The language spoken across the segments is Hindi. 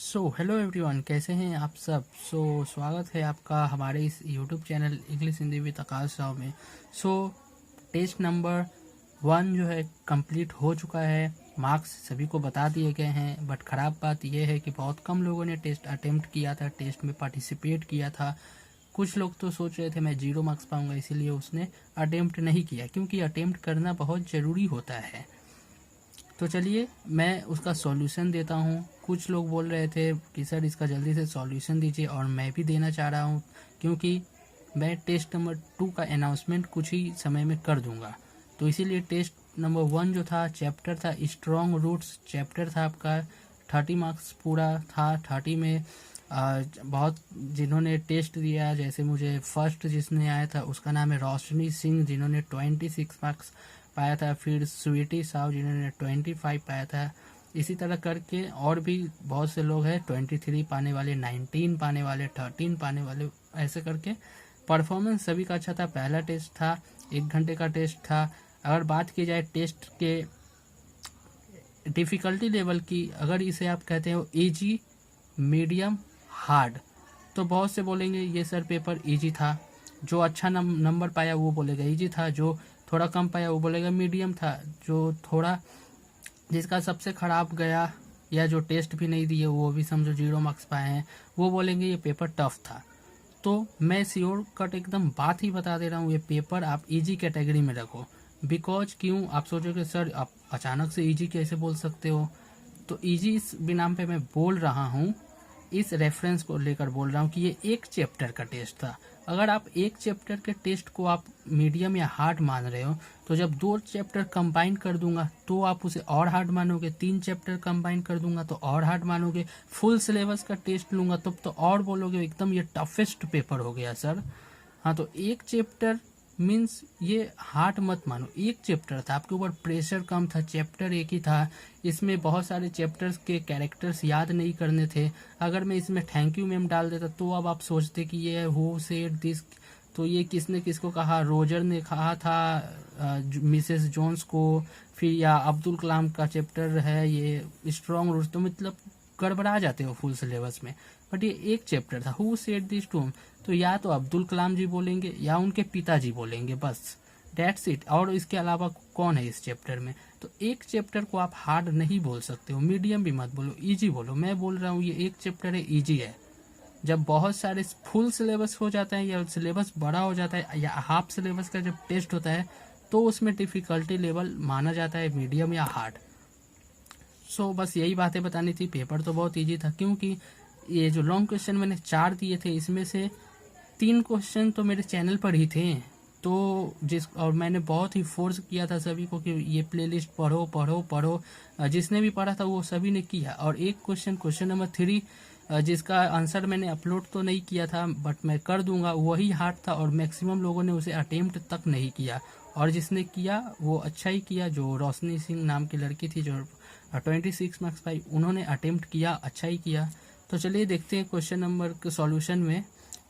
हेलो एवरीवन, कैसे हैं आप सब। स्वागत है आपका हमारे इस YouTube channel English Hindi with Akash Rao में। टेस्ट नंबर 1 जो है कंप्लीट हो चुका है। मार्क्स सभी को बता दिए गए हैं, बट ख़राब बात यह है कि बहुत कम लोगों ने टेस्ट अटेम्प्ट किया था, टेस्ट में पार्टिसिपेट किया था। कुछ लोग तो सोच रहे थे मैं 0 मार्क्स पाऊंगा, इसीलिए उसने अटेम्प्ट नहीं किया, क्योंकि अटेम्प्ट करना बहुत ज़रूरी होता है। तो चलिए मैं उसका सॉल्यूशन देता हूँ। कुछ लोग बोल रहे थे कि सर इसका जल्दी से सॉल्यूशन दीजिए, और मैं भी देना चाह रहा हूँ, क्योंकि मैं टेस्ट नंबर 2 का अनाउंसमेंट कुछ ही समय में कर दूंगा। तो इसीलिए टेस्ट नंबर 1 जो था चैप्टर था स्ट्रॉन्ग रूट्स चैप्टर था आपका। 30 मार्क्स पूरा था। 30 में बहुत जिन्होंने टेस्ट दिया, जैसे मुझे फर्स्ट जिसने आया था उसका नाम है रोशनी सिंह, जिन्होंने 26 मार्क्स पाया था। फिर स्वीटी साहब जिन्होंने 25 पाया था। इसी तरह करके और भी बहुत से लोग हैं, 23 पाने वाले, 19 पाने वाले, 13 पाने वाले, ऐसे करके परफॉर्मेंस सभी का अच्छा था। पहला टेस्ट था, 1 घंटे का टेस्ट था। अगर बात की जाए टेस्ट के डिफ़िकल्टी लेवल की, अगर इसे आप कहते हो इजी, मीडियम, हार्ड, तो बहुत से बोलेंगे ये सर पेपर इजी था। जो अच्छा नंबर पाया वो बोलेगा इजी था, जो थोड़ा कम पाया वो बोलेगा मीडियम था, जो थोड़ा जिसका सबसे ख़राब गया या जो टेस्ट भी नहीं दिए वो भी समझो 0 मार्क्स पाए हैं, वो बोलेंगे ये पेपर टफ था। तो मैं श्योर कट एकदम बात ही बता दे रहा हूँ, ये पेपर आप इजी कैटेगरी में रखो। बिकॉज क्यों, आप सोचोगे सर आप अचानक से इजी कैसे बोल सकते हो। तो इजी इस बिनाम पे मैं बोल रहा हूँ, इस रेफरेंस को लेकर बोल रहा हूँ कि ये एक चैप्टर का टेस्ट था। अगर आप एक चैप्टर के टेस्ट को आप मीडियम या हार्ड मान रहे हो, तो जब 2 चैप्टर कंबाइन कर दूंगा तो आप उसे और हार्ड मानोगे। 3 चैप्टर कंबाइन कर दूंगा तो और हार्ड मानोगे। फुल सिलेबस का टेस्ट लूंगा तब तो और बोलोगे एकदम ये टफेस्ट पेपर हो गया सर। हाँ, तो एक चैप्टर मीन्स ये हार्ड मत मानो। एक चैप्टर था, आपके ऊपर प्रेशर कम था, चैप्टर एक ही था। इसमें बहुत सारे चैप्टर्स के कैरेक्टर्स याद नहीं करने थे। अगर मैं इसमें थैंक यू मैम डाल देता तो अब आप सोचते कि ये हु सेड दिस, तो ये किसने किसको कहा, रोजर ने कहा था मिसेस जोन्स को, फिर या अब्दुल कलाम का चैप्टर है ये स्ट्रॉन्ग रूट्स, तो मतलब गड़बड़ा जाते हो फुल सिलेबस में। बट ये एक चैप्टर था, हु सेड दिस टू, तो या तो अब्दुल कलाम जी बोलेंगे या उनके पिताजी बोलेंगे, बस डेट्स इट। और इसके अलावा कौन है इस चैप्टर में। तो एक चैप्टर को आप हार्ड नहीं बोल सकते हो, मीडियम भी मत बोलो, इजी बोलो। मैं बोल रहा हूँ ये एक चैप्टर है, इजी है। जब बहुत सारे फुल सिलेबस हो जाता है या सिलेबस बड़ा हो जाता है या हाफ सिलेबस का जब टेस्ट होता है, तो उसमें डिफिकल्टी लेवल माना जाता है मीडियम या हार्ड। बस यही बातें बतानी थी। पेपर तो बहुत इजी था, क्योंकि ये जो लॉन्ग क्वेश्चन मैंने 4 दिए थे, इसमें से 3 क्वेश्चन तो मेरे चैनल पर ही थे। तो और मैंने बहुत ही फोर्स किया था सभी को कि ये प्लेलिस्ट पढ़ो पढ़ो पढ़ो। जिसने भी पढ़ा था वो सभी ने किया। और एक क्वेश्चन नंबर 3, जिसका आंसर मैंने अपलोड तो नहीं किया था बट मैं कर दूंगा, वही हार्ड था और मैक्सिमम लोगों ने उसे अटेम्प्ट तक नहीं किया। और जिसने किया वो अच्छा ही किया, जो रोशनी सिंह नाम की लड़की थी जो 26 मार्क्स पाई, उन्होंने अटेम्प्ट किया, अच्छा ही किया। तो चलिए देखते हैं क्वेश्चन नंबर के सॉल्यूशन में।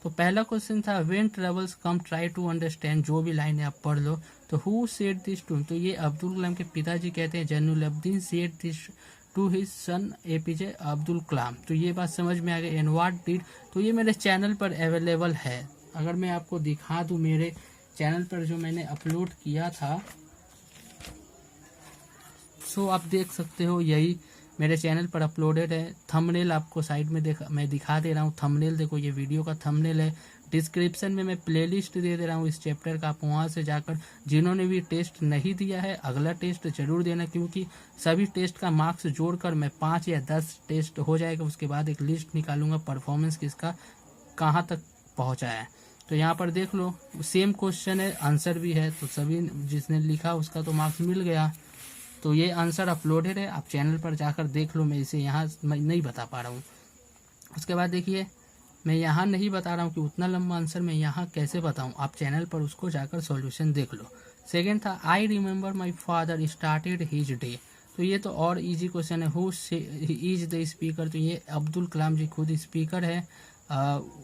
तो पहला क्वेश्चन था when troubles come try to understand, जो भी लाइन है आप पढ़ लो। तो हु सेड दिस टू, तो ये अब्दुल कलाम के पिताजी कहते हैं Jainulabdeen said this to his son APJ Abdul Kalam. तो ये बात समझ में आ गई। एंड व्हाट डिड, तो ये मेरे चैनल पर अवेलेबल है। अगर मैं आपको दिखा दूं मेरे चैनल पर जो मैंने अपलोड किया था, आप देख सकते हो, यही मेरे चैनल पर अपलोडेड है। थंबनेल आपको साइड में मैं दिखा दे रहा हूँ। थंबनेल देखो, ये वीडियो का थंबनेल है। डिस्क्रिप्शन में मैं प्लेलिस्ट दे रहा हूँ इस चैप्टर का, आप वहाँ से जाकर जिन्होंने भी टेस्ट नहीं दिया है अगला टेस्ट जरूर देना, क्योंकि सभी टेस्ट का मार्क्स जोड़कर मैं 5 या 10 टेस्ट हो जाएगा, उसके बाद एक लिस्ट निकालूंगा परफॉर्मेंस किसका कहाँ तक पहुँचा है। तो यहाँ पर देख लो, सेम क्वेश्चन है, आंसर भी है, तो सभी जिसने लिखा उसका तो मार्क्स मिल गया। तो ये आंसर अपलोडेड है, आप चैनल पर जाकर देख लो। मैं इसे यहाँ मैं नहीं बता पा रहा हूँ। उसके बाद देखिए, मैं यहाँ नहीं बता रहा हूँ कि उतना लंबा आंसर मैं यहाँ कैसे बताऊँ, आप चैनल पर उसको जाकर सॉल्यूशन देख लो। सेकेंड था I remember my father started his day, तो ये तो और इजी क्वेश्चन है। हु इज द स्पीकर, तो ये अब्दुल कलाम जी खुद स्पीकर है।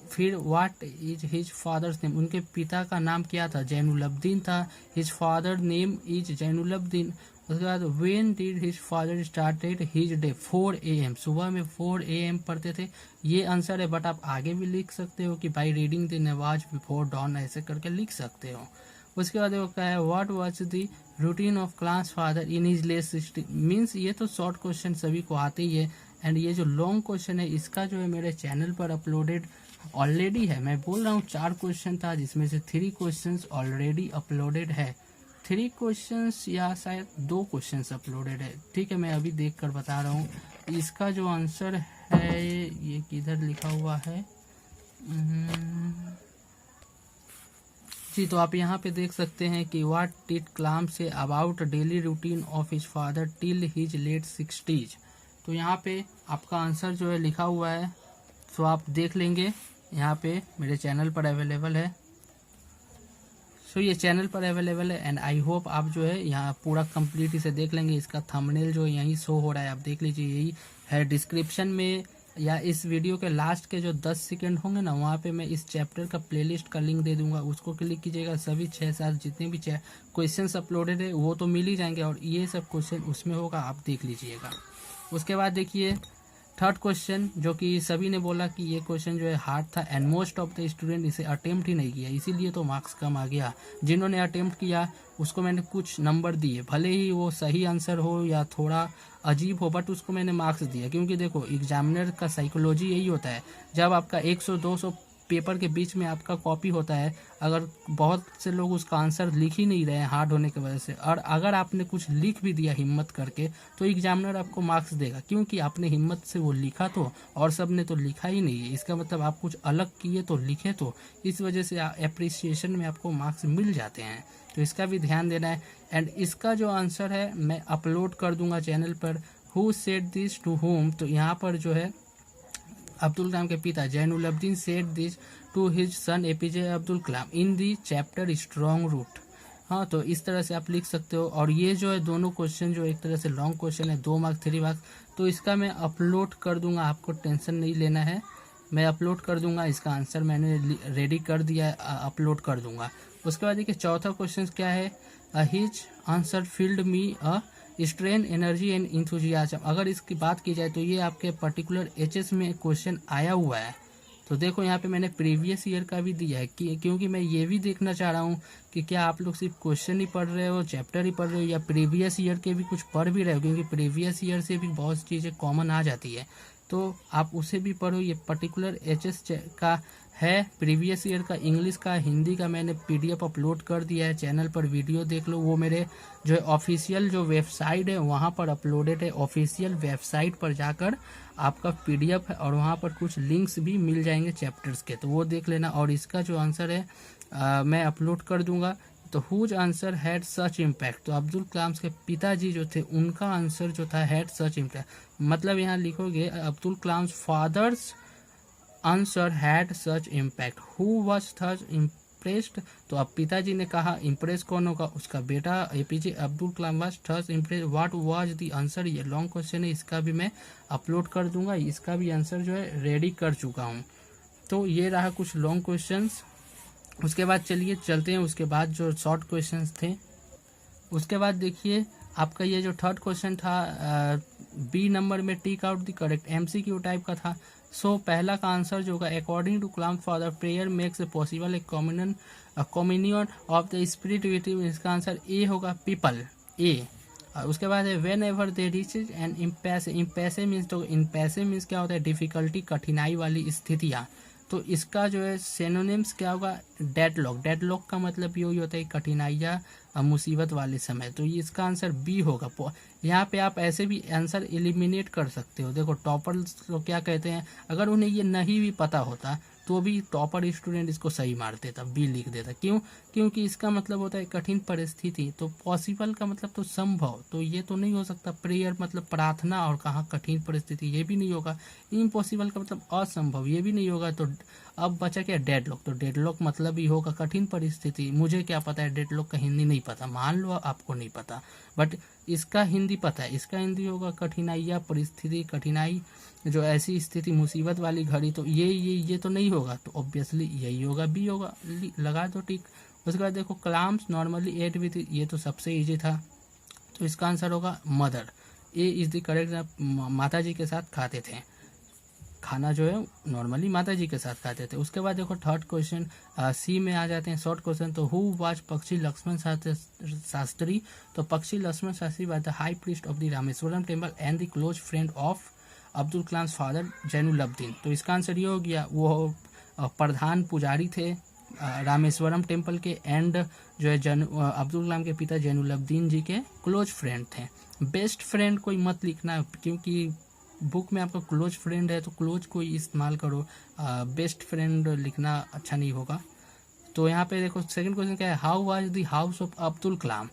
फिर what is his father's name, उनके पिता का नाम क्या था, जैनुलब्दीन था। His father name is Jainulabdeen, उसके बाद when did his father started his day 4 AM, सुबह में 4 AM पढ़ते थे, ये आंसर है। बट आप आगे भी लिख सकते हो कि by reading the Nawaz before don, ऐसे करके लिख सकते हो। उसके बाद देखो क्या है, what was the routine of class father in his late 60 means, ये तो शॉर्ट क्वेश्चन सभी को आते ही है। एंड ये जो लॉन्ग क्वेश्चन है इसका जो है मेरे चैनल पर अपलोडेड ऑलरेडी है। मैं बोल रहा हूँ 4 क्वेश्चन था जिसमें से 3 क्वेश्चन ऑलरेडी अपलोडेड है, 3 क्वेश्चंस या शायद 2 क्वेश्चंस अपलोडेड है। ठीक है, मैं अभी देख कर बता रहा हूँ। इसका जो आंसर है ये किधर लिखा हुआ है जी, तो आप यहाँ पे देख सकते हैं कि what did Kalam say about daily routine of his father till his late 60s। तो यहाँ पे आपका आंसर जो है लिखा हुआ है, तो आप देख लेंगे, यहाँ पे मेरे चैनल पर अवेलेबल है। सो ये चैनल पर अवेलेबल है एंड आई होप आप जो है यहाँ पूरा कंप्लीट इसे देख लेंगे। इसका थंबनेल जो यहीं शो हो रहा है, आप देख लीजिए, यही है। डिस्क्रिप्शन में या इस वीडियो के लास्ट के जो 10 सेकंड होंगे ना, वहाँ पे मैं इस चैप्टर का प्लेलिस्ट का लिंक दे दूंगा, उसको क्लिक कीजिएगा। सभी 6-7 जितने भी क्वेश्चंस अपलोडेड है वो तो मिल ही जाएंगे, और ये सब क्वेश्चन उसमें होगा, आप देख लीजिएगा। उसके बाद देखिए थर्ड क्वेश्चन, जो कि सभी ने बोला कि ये क्वेश्चन जो है हार्ड था and most of the student इसे अटेम्प्ट ही नहीं किया, इसीलिए तो मार्क्स कम आ गया। जिन्होंने अटेम्प्ट किया उसको मैंने कुछ नंबर दिए, भले ही वो सही आंसर हो या थोड़ा अजीब हो, बट उसको मैंने मार्क्स दिया। क्योंकि देखो एग्जामिनर का साइकोलॉजी यही होता है, जब आपका 100-200 पेपर के बीच में आपका कॉपी होता है, अगर बहुत से लोग उसका आंसर लिख ही नहीं रहे हैं हार्ड होने की वजह से, और अगर आपने कुछ लिख भी दिया हिम्मत करके, तो एग्जामिनर आपको मार्क्स देगा, क्योंकि आपने हिम्मत से वो लिखा तो, और सब ने तो लिखा ही नहीं है। इसका मतलब आप कुछ अलग किए तो लिखे तो, इस वजह से अप्रिसिएशन में आपको मार्क्स मिल जाते हैं। तो इसका भी ध्यान देना है। एंड इसका जो आंसर है मैं अपलोड कर दूंगा चैनल पर। Who said this to home, तो यहाँ पर जो है अब्दुल कलाम के पिता Jainulabdeen said this to his son APJ Abdul Kalam in the chapter strong root. हाँ, तो इस तरह से आप लिख सकते हो। और ये जो है दोनों क्वेश्चन जो एक तरह से लॉन्ग क्वेश्चन है, 2 मार्क्स 3 मार्क्स, तो इसका मैं अपलोड कर दूंगा, आपको टेंशन नहीं लेना है, मैं अपलोड कर दूंगा। इसका आंसर मैंने रेडी कर दिया है, अपलोड कर दूंगा। उसके बाद देखिए चौथा क्वेश्चन क्या है, his answer field me a strain energy and enthusiasm. अगर इसकी बात की जाए तो ये आपके पर्टिकुलर एचएस में क्वेश्चन आया हुआ है। तो देखो यहाँ पे मैंने प्रीवियस ईयर का भी दिया है क्योंकि मैं ये भी देखना चाह रहा हूँ कि क्या आप लोग सिर्फ क्वेश्चन ही पढ़ रहे हो, चैप्टर ही पढ़ रहे हो, या प्रीवियस ईयर के भी कुछ पढ़ भी रहे हो, क्योंकि प्रीवियस ईयर से भी बहुत चीज़ें कॉमन आ जाती है, तो आप उसे भी पढ़ो। ये पर्टिकुलर एचएस का है, प्रीवियस ईयर का, इंग्लिश का, हिंदी का मैंने पीडीएफ अपलोड कर दिया है चैनल पर, वीडियो देख लो। वो मेरे जो ऑफिशियल जो वेबसाइट है वहाँ पर अपलोडेड है। ऑफिशियल वेबसाइट पर जाकर आपका पीडीएफ है और वहाँ पर कुछ लिंक्स भी मिल जाएंगे चैप्टर्स के, तो वो देख लेना। और इसका जो आंसर है मैं अपलोड कर दूंगा। तो whose answer had such impact, तो अब्दुल कलाम के पिताजी जो थे उनका आंसर जो था हैड सच इम्पैक्ट, मतलब यहाँ लिखोगे Abdul Kalam father's answer had such impact. Who was such impressed, तो अब पिताजी ने कहा, इम्प्रेस कौन होगा, उसका बेटा APJ Abdul Kalam was such impress. What was the answer, ये लॉन्ग क्वेश्चन है, इसका भी मैं अपलोड कर दूंगा। इसका भी आंसर जो है रेडी कर चुका हूँ। तो ये रहा कुछ लॉन्ग क्वेश्चंस। उसके बाद चलिए चलते हैं उसके बाद जो शॉर्ट क्वेश्चंस थे। उसके बाद देखिए आपका ये जो थर्ड क्वेश्चन था बी नंबर में tick out the correct, MCQ type का था। सो पहला का आंसर जो होगा, according to Kalam father prayer makes a possible a communion of the spirit with, इसका आंसर ए होगा, पीपल, ए। उसके बाद है whenever they reaches and impasse, impasse means, तो इम्पैसे मीन्स क्या होता है, डिफिकल्टी, कठिनाई वाली स्थितियाँ। तो इसका जो है सिनोनिम्स क्या होगा, डेडलॉक। डेडलॉक का मतलब यही होता है कठिनाइयाँ, मुसीबत वाले समय। तो ये इसका आंसर बी होगा। यहाँ पे आप ऐसे भी आंसर एलिमिनेट कर सकते हो। देखो टॉपर्स को क्या कहते हैं, अगर उन्हें ये नहीं भी पता होता तो भी टॉपर स्टूडेंट इसको सही मार देता, बी लिख देता। क्यों? क्योंकि इसका मतलब होता है कठिन परिस्थिति। तो पॉसिबल का मतलब तो संभव, तो ये तो नहीं हो सकता। प्रेयर मतलब प्रार्थना, और कहाँ कठिन परिस्थिति, ये भी नहीं होगा। इम्पॉसिबल का मतलब असंभव, ये भी नहीं होगा। तो अब बचा क्या, डेडलॉक। तो डेडलॉक मतलब ही होगा कठिन परिस्थिति। मुझे क्या पता है डेडलॉक का हिंदी नहीं पता, मान लो आपको नहीं पता, बट इसका हिंदी पता है। इसका हिंदी होगा कठिनाइयाँ, परिस्थिति, कठिनाई, जो ऐसी स्थिति, मुसीबत वाली घड़ी। तो ये तो नहीं होगा, तो ऑब्वियसली यही होगा, बी होगा, लगा दो टिक। उसके बाद देखो कलाम्स नॉर्मली एट विथ, ये तो सबसे ईजी था। तो इसका आंसर होगा mother. A is the correct. माता जी के साथ खाते थे, खाना जो है नॉर्मली माता जी के साथ खाते थे। उसके बाद देखो थर्ड क्वेश्चन सी में आ जाते हैं, शॉर्ट क्वेश्चन। तो हु वाज पक्षी लक्ष्मण शास्त्री? तो Pakshi Lakshmana Shastri was the high priest of the Rameswaram temple and the close friend of Abdul Kalam father Jainulabdeen. तो इसका आंसर ये हो गया, वो प्रधान पुजारी थे रामेश्वरम टेम्पल के, एंड जो है अब्दुल कलाम के पिता जैनुलब्दीन जी के क्लोज फ्रेंड थे। बेस्ट फ्रेंड कोई मत लिखना, क्योंकि बुक में आपका क्लोज फ्रेंड है तो क्लोज कोई इस्तेमाल करो, बेस्ट फ्रेंड लिखना अच्छा नहीं होगा। तो यहाँ पे देखो सेकंड क्वेश्चन क्या है, how was the house of Abdul Kalam?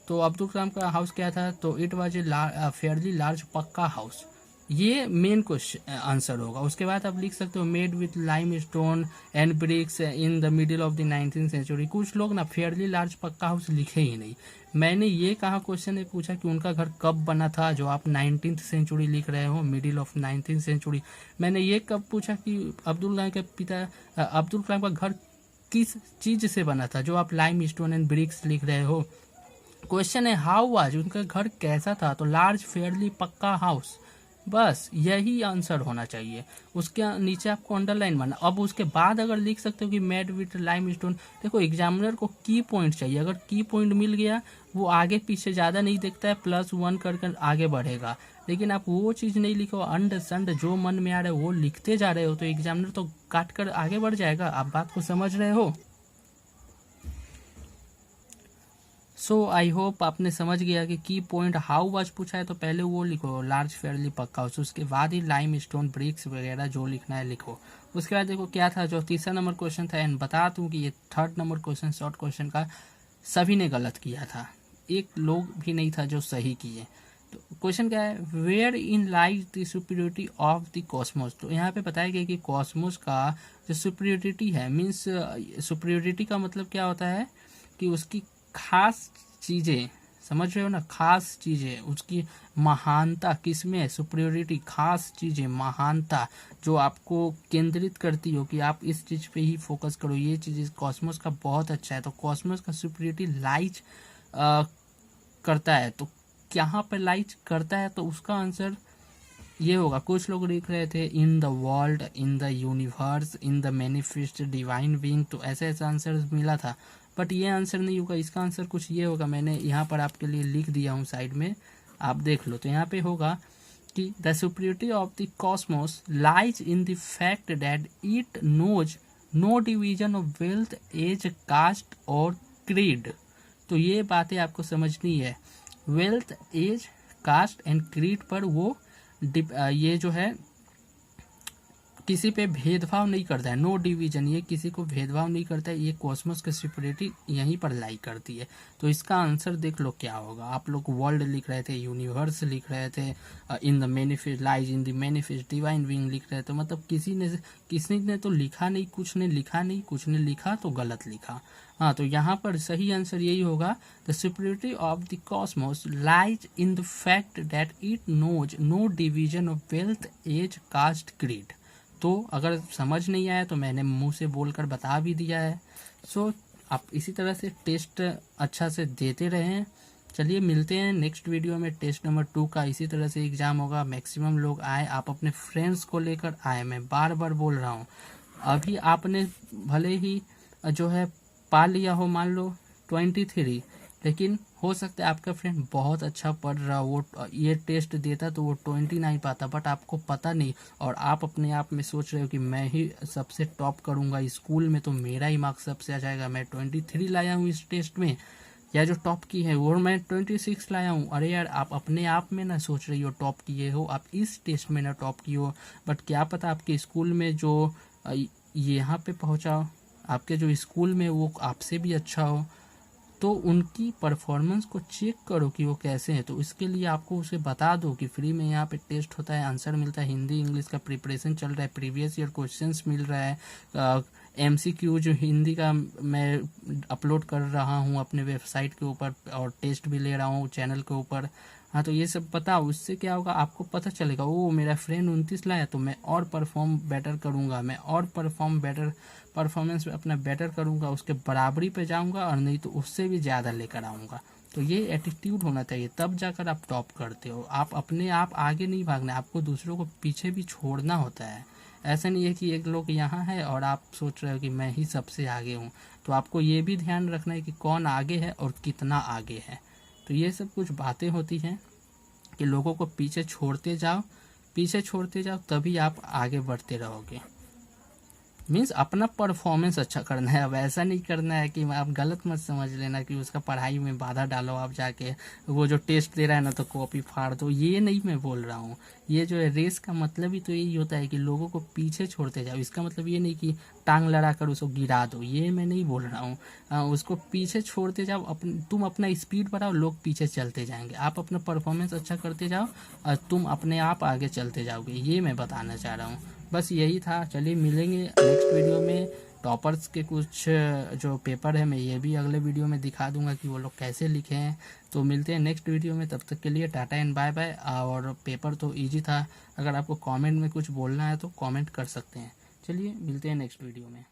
तो अब्दुल कलाम का हाउस क्या था? तो it was a fairly large pucca house. ये मेन क्वेश्चन आंसर होगा। उसके बाद आप लिख सकते हो made with lime stone and bricks in the middle of the 19th century. कुछ लोग ना फेयरली लार्ज पक्का हाउस लिखे ही नहीं। मैंने ये कहा क्वेश्चन ने पूछा कि उनका घर कब बना था, जो आप 19th सेंचुरी लिख रहे हो, मिडिल ऑफ 19th सेंचुरी। मैंने ये कब पूछा कि अब्दुल कलाम के पिता अब्दुल कलाम का घर किस चीज से बना था, जो आप लाइम स्टोन एंड ब्रिक्स लिख रहे हो। क्वेश्चन है हाउ वाज, उनका घर कैसा था? तो लार्ज फेयरली पक्का हाउस, बस यही आंसर होना चाहिए। उसके नीचे आपको अंडरलाइन मारना। अब उसके बाद अगर लिख सकते हो कि मेड विथ लाइम स्टोन, देखो एग्जामिनर को की पॉइंट चाहिए। अगर की पॉइंट मिल गया, वो आगे पीछे ज़्यादा नहीं देखता है, +1 कर आगे बढ़ेगा। लेकिन आप वो चीज़ नहीं लिखो, अंड संड जो मन में आ रहा है वो लिखते जा रहे हो, तो एग्जामिनर तो काट कर आगे बढ़ जाएगा। आप बात को समझ रहे हो? सो आई होप आपने समझ गया कि की पॉइंट हाउ वाज पूछा है तो पहले वो लिखो लार्ज फेयरली पक्का हाउस, उसके बाद ही लाइम स्टोन ब्रिक्स वगैरह जो लिखना है लिखो। उसके बाद देखो क्या था, जो तीसरा नंबर क्वेश्चन था, एंड बता दूं कि ये third number question short question का सभी ने गलत किया था, एक लोग भी नहीं था जो सही किए। तो क्वेश्चन क्या है, where in lies the superiority of the cosmos? तो यहाँ पे बताया गया कि कॉस्मोस का जो सुपीरियोरिटी है, मीन्स सुपीरियोरिटी का मतलब क्या होता है कि उसकी खास चीजें, समझ रहे हो ना, खास चीजें, उसकी महानता किसमें है? सुपीरियोरिटी, खास चीजें, महानता जो आपको केंद्रित करती हो कि आप इस चीज पे ही फोकस करो, ये चीज कॉस्मोस का बहुत अच्छा है। तो कॉस्मोस का सुपीरियोरिटी लाइज करता है। तो यहाँ पे लाइज करता है, तो उसका आंसर ये होगा। कुछ लोग लिख रहे थे in the world, in the universe, in the manifest divine being, तो ऐसे ऐसा आंसर मिला था, बट ये आंसर नहीं होगा। इसका आंसर कुछ ये होगा, मैंने यहाँ पर आपके लिए लिख दिया हूँ साइड में, आप देख लो। तो यहाँ पे होगा कि the superiority of the cosmos lies in the fact that it knows no division of wealth, age, caste और क्रीड। तो ये बातें आपको समझनी है। Wealth, age, caste and creed पर वो ये जो है किसी पे भेदभाव नहीं करता है, नो डिवीजन, ये किसी को भेदभाव नहीं करता है। ये कॉस्मोस की सुपीरियोरिटी यहीं पर लाई करती है। तो इसका आंसर देख लो क्या होगा। आप लोग वर्ल्ड लिख रहे थे, यूनिवर्स लिख रहे थे, in the manifest lies in the manifest divine being लिख रहे थे, मतलब किसी ने तो लिखा नहीं, कुछ ने लिखा नहीं, कुछ ने लिखा तो गलत लिखा। हाँ, तो यहाँ पर सही आंसर यही होगा, the superiority of the cosmos lies in the fact that it knows no division of wealth, age, caste, creed. तो अगर समझ नहीं आया तो मैंने मुंह से बोलकर बता भी दिया है। सो आप इसी तरह से टेस्ट अच्छा से देते रहें। चलिए मिलते हैं नेक्स्ट वीडियो में। टेस्ट नंबर 2 का इसी तरह से एग्जाम होगा। मैक्सिमम लोग आए, आप अपने फ्रेंड्स को लेकर आए, मैं बार बार बोल रहा हूँ। अभी आपने भले ही जो है पा लिया हो, मान लो 23, लेकिन हो सकता है आपका फ्रेंड बहुत अच्छा पढ़ रहा हो, वो ये टेस्ट देता तो वो 29 पाता, बट आपको पता नहीं, और आप अपने आप में सोच रहे हो कि मैं ही सबसे टॉप करूंगा स्कूल में, तो मेरा ही मार्क्स सबसे आ जाएगा, मैं 23 लाया हूँ इस टेस्ट में, या जो टॉप की है वो मैं 26 लाया हूँ। अरे यार, आप अपने आप में ना सोच रही हो टॉप किए हो, आप इस टेस्ट में ना टॉप किए हो, बट क्या पता आपके स्कूल में जो यहाँ पे पहुँचा, आपके जो स्कूल में वो आपसे भी अच्छा हो। तो उनकी परफॉर्मेंस को चेक करो कि वो कैसे हैं। तो इसके लिए आपको उसे बता दो कि फ्री में यहाँ पे टेस्ट होता है, आंसर मिलता है, हिंदी इंग्लिश का प्रिपरेशन चल रहा है, प्रीवियस ईयर क्वेश्चंस मिल रहा है, MCQ जो हिंदी का मैं अपलोड कर रहा हूँ अपने वेबसाइट के ऊपर, और टेस्ट भी ले रहा हूँ चैनल के ऊपर। हाँ, तो ये सब बताओ, उससे क्या होगा, आपको पता चलेगा ओ मेरा फ्रेंड 29 लाया तो मैं और परफॉर्म बेटर करूँगा, मैं और परफॉर्मेंस अपना बेटर करूँगा, उसके बराबरी पे जाऊँगा, और नहीं तो उससे भी ज़्यादा लेकर आऊँगा। तो ये एटीट्यूड होना चाहिए, तब जाकर आप टॉप करते हो। आप अपने आप आगे नहीं भागना, आपको दूसरों को पीछे भी छोड़ना होता है। ऐसा नहीं है कि एक लोग यहाँ है और आप सोच रहे हो कि मैं ही सबसे आगे हूँ। तो आपको ये भी ध्यान रखना है कि कौन आगे है और कितना आगे है। तो ये सब कुछ बातें होती हैं कि लोगों को पीछे छोड़ते जाओ तभी आप आगे बढ़ते रहोगे। मीन्स अपना परफॉर्मेंस अच्छा करना है। अब ऐसा नहीं करना है कि आप गलत मत समझ लेना कि उसका पढ़ाई में बाधा डालो, आप जाके वो जो टेस्ट दे रहा है ना तो कॉपी फाड़ दो, ये नहीं मैं बोल रहा हूँ। ये जो है रेस का मतलब ही तो यही होता है कि लोगों को पीछे छोड़ते जाओ। इसका मतलब ये नहीं कि टांग लड़ा कर उसको गिरा दो, ये मैं नहीं बोल रहा हूँ। उसको पीछे छोड़ते जाओ, तुम अपना स्पीड बढ़ाओ, लोग पीछे चलते जाएंगे। आप अपना परफॉर्मेंस अच्छा करते जाओ और तुम अपने आप आगे चलते जाओगे, ये मैं बताना चाह रहा हूँ। बस यही था। चलिए मिलेंगे नेक्स्ट वीडियो में। टॉपर्स के कुछ जो पेपर है मैं ये भी अगले वीडियो में दिखा दूंगा कि वो लोग कैसे लिखे हैं। तो मिलते हैं नेक्स्ट वीडियो में, तब तक के लिए टाटा एंड बाय बाय। और पेपर तो इजी था, अगर आपको कमेंट में कुछ बोलना है तो कमेंट कर सकते हैं। चलिए मिलते हैं नेक्स्ट वीडियो में।